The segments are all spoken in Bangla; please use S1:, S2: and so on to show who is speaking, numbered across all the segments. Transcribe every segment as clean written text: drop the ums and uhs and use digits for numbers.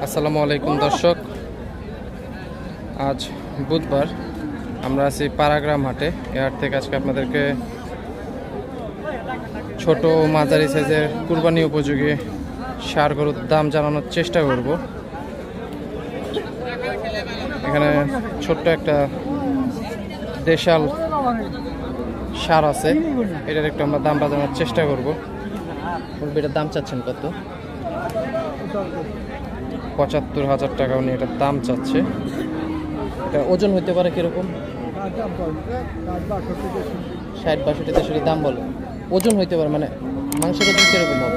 S1: আসসালামু আলাইকুম দর্শক, আজ বুধবার আমরা আছি পাড়াগ্রাম হাটে। এই হাট থেকে আজকে আপনাদেরকে ছোট মাঝারি সাইজের কুরবানি উপযোগী ষাঁড় গরুর দাম জানানোর চেষ্টা করব। এখানে ছোট্ট একটা দেশাল ষাঁড় আছে, এটার একটু আমরা দামটা জানার চেষ্টা করব। এটার দাম চাচ্ছেন কত? ৭৫,০০০ টাকা উনি এটার দাম চাচ্ছে। এটা ওজন হইতে পারে কিরকম? ৬০-৬২ দাম বলে। ওজন হইতে পারে মানে মাংসের ওজন কিরকম হবে?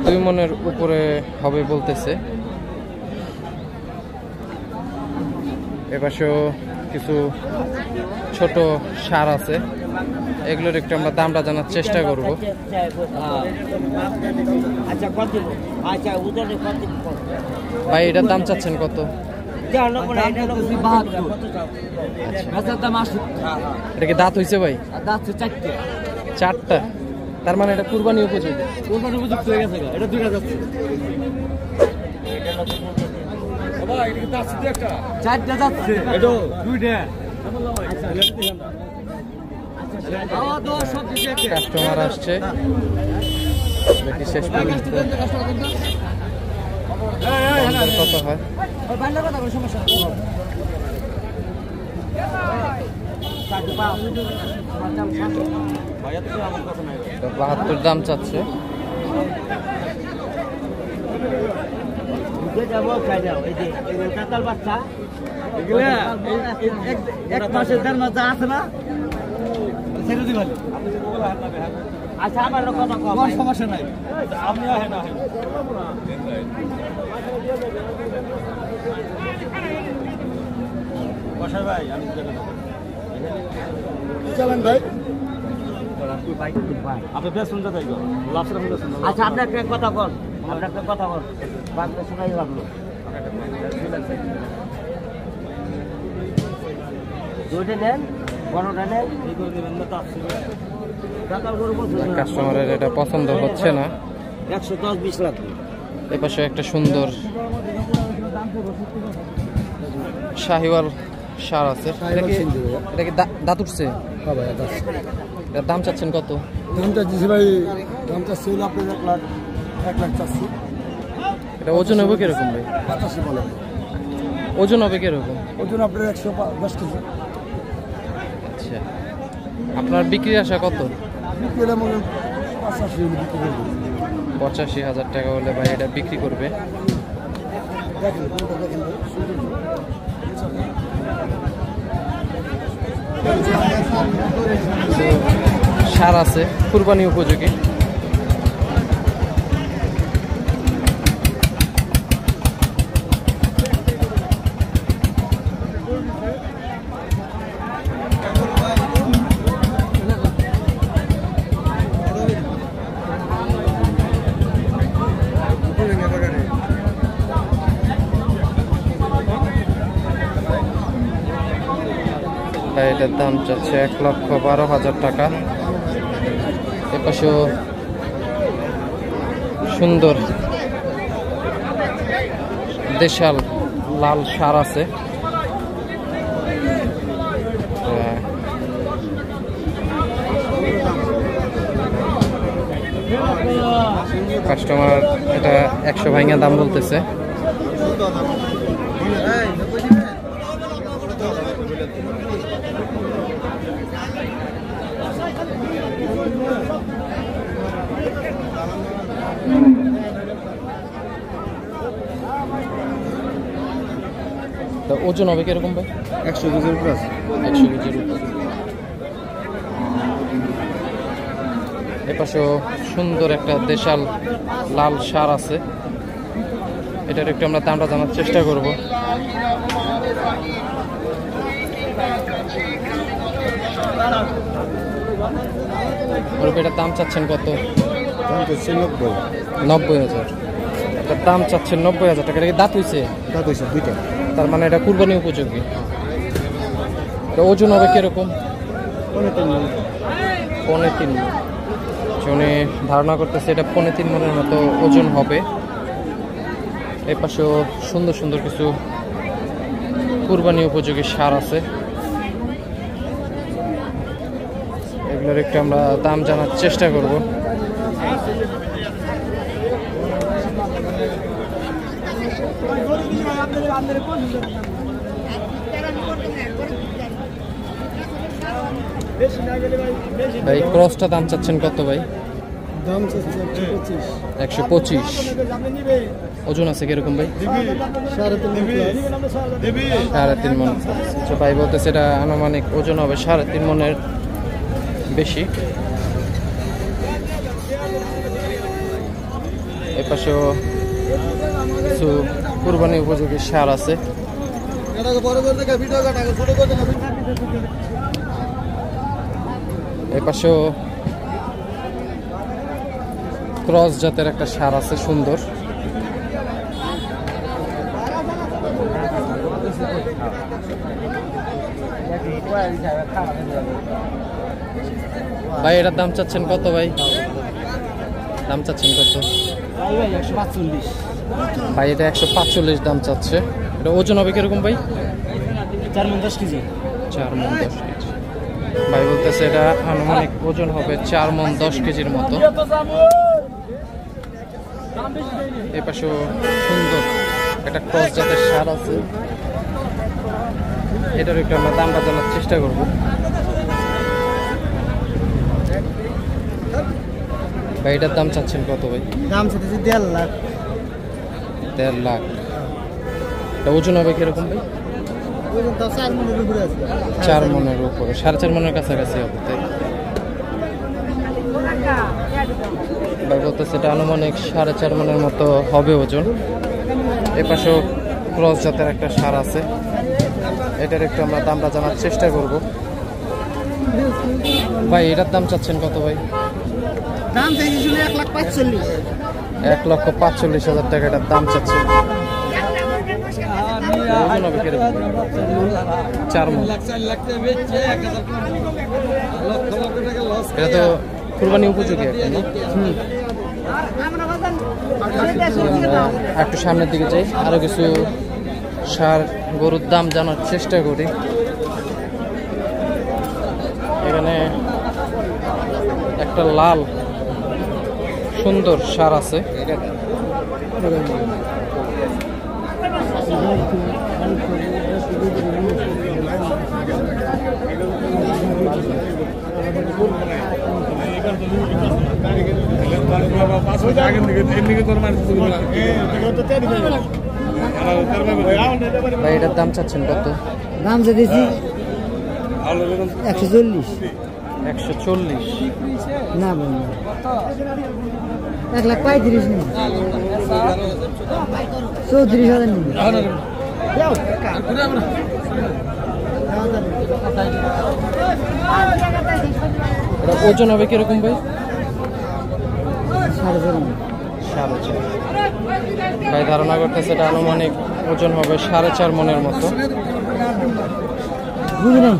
S1: ২ মনের উপরে হবে বলতেছে। এপাশেও কিছু ছোট ষাঁড় আছে, এগুলোর একটু আমরা দামটা জানার চেষ্টা করব। ভাই এটার দাম চাচ্ছেন কত? এটা কি দাঁত হয়েছে ভাই? চারটা, তার মানে এটা কুরবানি উপযোগী। কাস্টমার আসছে শেষ পর্যন্ত কত হয়? ৭২ দাম চাচ্ছে।
S2: এক মাসের দেড় মাস আছে না, আচ্ছা আমার কথা সমস্যা নাই। আপনি ভাই চলেন ভাই, আপনি বেশ শুনতে চাই। আচ্ছা আপনাকে কথা বল, আপনাকে কথা বল, বাংলা শোনাই লাগলো। দুইটা নেন, বড়টা নেন, এই করে দেবেন না।
S1: কাস্টমারের এটা পছন্দ হচ্ছে না।
S2: ১১০-২০ লাখ।
S1: এ পাশে একটা সুন্দর শাহিওয়াল ষাঁড় আছে। এটা কি দাঁত উঠছে? এটার দাম চাচ্ছেন কত?
S2: দামটা দিছি ভাই, দামটা সেল আপনি ১ লাখ চাচ্ছি।
S1: এটা ওজন হবে কিরকম ভাই?
S2: ৮৫ বলে।
S1: ওজন হবে কিরকম?
S2: ওজন আপনার ১১০ কেজি।
S1: আচ্ছা, আপনার বিক্রির আশা কত? ৮৫,০০০ টাকা হলে ভাই এটা বিক্রি করবে। ষাঁড় আছে কুরবানি উপযোগী। এটার দাম চাচ্ছে ১,১২,০০০ টাকা। এপাশেও সুন্দর দেশাল লাল ষাঁড় আছে। কাস্টমার এটা ১০০ ভাঙা দাম বলতেছে। ওজন হবে কিরকম ভাই?
S2: ১০০ কেজির উপর আছে।
S1: ১০০ কেজির উপর। এপাশেও সুন্দর একটা দেশাল লাল ষাঁড় আছে, এটার একটু আমরা দামটা জানার চেষ্টা করব। এটার দাম চাচ্ছেন কত? ৯০,০০০। এটার দাম চাচ্ছেন ৯০,০০০ টাকা। এটা কি দাঁত হয়েছে?
S2: দাঁত হয়েছে দুইটা,
S1: তার মানে এটা কুরবানি উপযোগী। ওজন হবে কিরকম? ৩.৫ মণ। উনি ধারণা করতেছে এটা ৩.৫ মণের মতো ওজন হবে। এই পাশেও সুন্দর সুন্দর কিছু কুরবানি উপযোগী সার আছে, এগুলোর একটু আমরা দাম জানার চেষ্টা করব। ভাই ক্রসটা দাম চাচ্ছেন কত ভাই?
S2: দাম চাচ্ছে
S1: 125। ওজন আছে কিরকম ভাই? 3.5 মন। আচ্ছা ভাই বলতেছে এটা আনুমানিক ওজন হবে 3.5 মনের বেশি। এ পাশেও কিছু কুরবানি উপযোগী সার আছে। এ পাশেও ক্রস জাতের একটা সার আছে সুন্দর। ভাই এটার দাম চাচ্ছেন কত ভাই? দাম চাচ্ছেন কত ভাই? এটা 145 দাম চাচ্ছে। এটা ওজন হবে কিরকম ভাই?
S2: 4 মণ 10 কেজি।
S1: 4 মণ 10 কেজি। ভাই বলতেছে এটা আনুমানিক ওজন হবে 4 মণ 10 কেজির মতো। এই পাশেও সুন্দর একটা ক্রস জাতের সার আছে, এটার একটু আমরা দামটা জানার চেষ্টা করব। ভাই এটার দাম চাচ্ছেন কত ভাই?
S2: দাম চাচ্ছে 1.5 লাখ।
S1: 1.5 লাখ। এটা ওজন হবে কিরকম ভাই?
S2: ওজন তো 4 মণের উপরে আছে।
S1: 4 মণের উপরে, 4.5 মণের কাছাকাছি হবে তাই। ভাই বলতেছে এটা আনুমানিক 4.5 মণের মতো হবে ওজন। এ পাশেও ক্রস জাতের একটা সার আছে, এটার একটু আমরা দামটা জানার চেষ্টা করব। ভাই এটার দাম চাচ্ছেন কত ভাই?
S2: দাম চাইছিল 1,45,000।
S1: 1,45,000 টাকা এটার দাম চাচ্ছে। ওজন হবে কিরকম? 4 মণ। এটা তো কুরবানি উপযোগী এখন না? আমরা একটু সামনের দিকে যাই, আরো কিছু সার গরুর দাম জানার চেষ্টা করি। এখানে একটা লাল সুন্দর সার আছে, ভাই এটার দাম চাচ্ছেন কত?
S2: দাম চাইছি 140।
S1: 140?
S2: না ভাই 1,35,000 নেই, 34,000 নেই।
S1: এটা ওজন হবে কিরকম ভাই?
S2: 4.5
S1: ভাই ধারণা করতেছে এটা আনুমানিক ওজন হবে 4.5 মণের মতো।
S2: বুঝি নাই।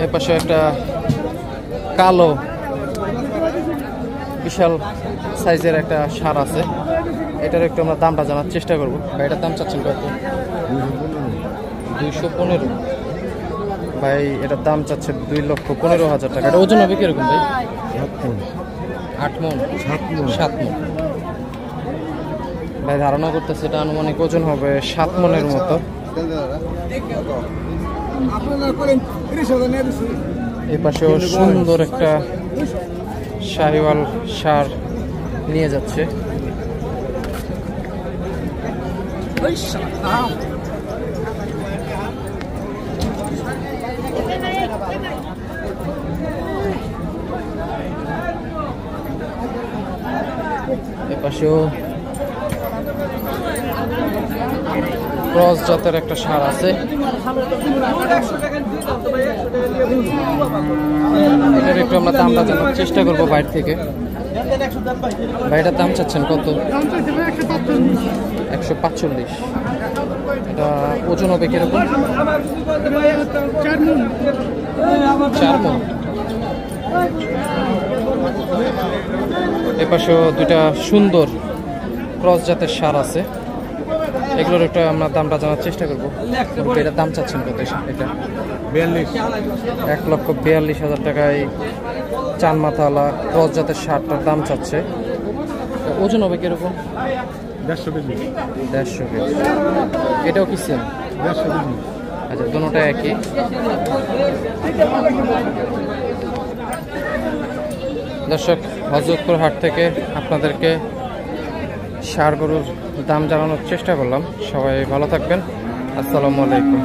S1: এর পাশে একটা কালো বিশাল সাইজের একটা সার আছে, এটার একটু আমরা দামটা জানার চেষ্টা করবো। ভাই এটার দাম চাচ্ছেন কত? 215। ভাই এটার দাম চাচ্ছে 2,15,000 টাকা। এটা ওজন হবে কিরকম ভাই? 8 মণ? 7 মণ। ভাই ধারণা করতেছে এটা আনুমানিক ওজন হবে 7 মণের মতো। এই পাশেও সুন্দর একটা শাহিওয়াল সার নিয়ে যাচ্ছে। এপাশেও ক্রস জাতের একটা সার আছে, এটার একটু আমরা দামটা জানার চেষ্টা করবো বাইরে থেকে। ভাইটার দাম চাচ্ছেন কত? 145। এটা ওজন হবে কিরকম? 4 মণ। এপাশেও দুইটা সুন্দর ক্রস জাতের সার আছে, এগুলোর একটা আমরা দামটা জানার চেষ্টা করবো। এটার দাম চাচ্ছেন কত? এটা 1,42,000 টাকায় চান মাথাওয়ালা ক্রস জাতের সারটার দাম চাচ্ছে। ওজন হবে কিরকম?
S3: 150 কেজি।
S1: 150 কেজি। এটাও কি সেম?
S3: 150 কেজি।
S1: আচ্ছা, দুটোটা একই। দর্শক, হযরতপুর হাট থেকে আপনাদেরকে ষাঁড় গরুর দাম জানানোর চেষ্টা করলাম। সবাই ভালো থাকবেন। আসসালামু আলাইকুম।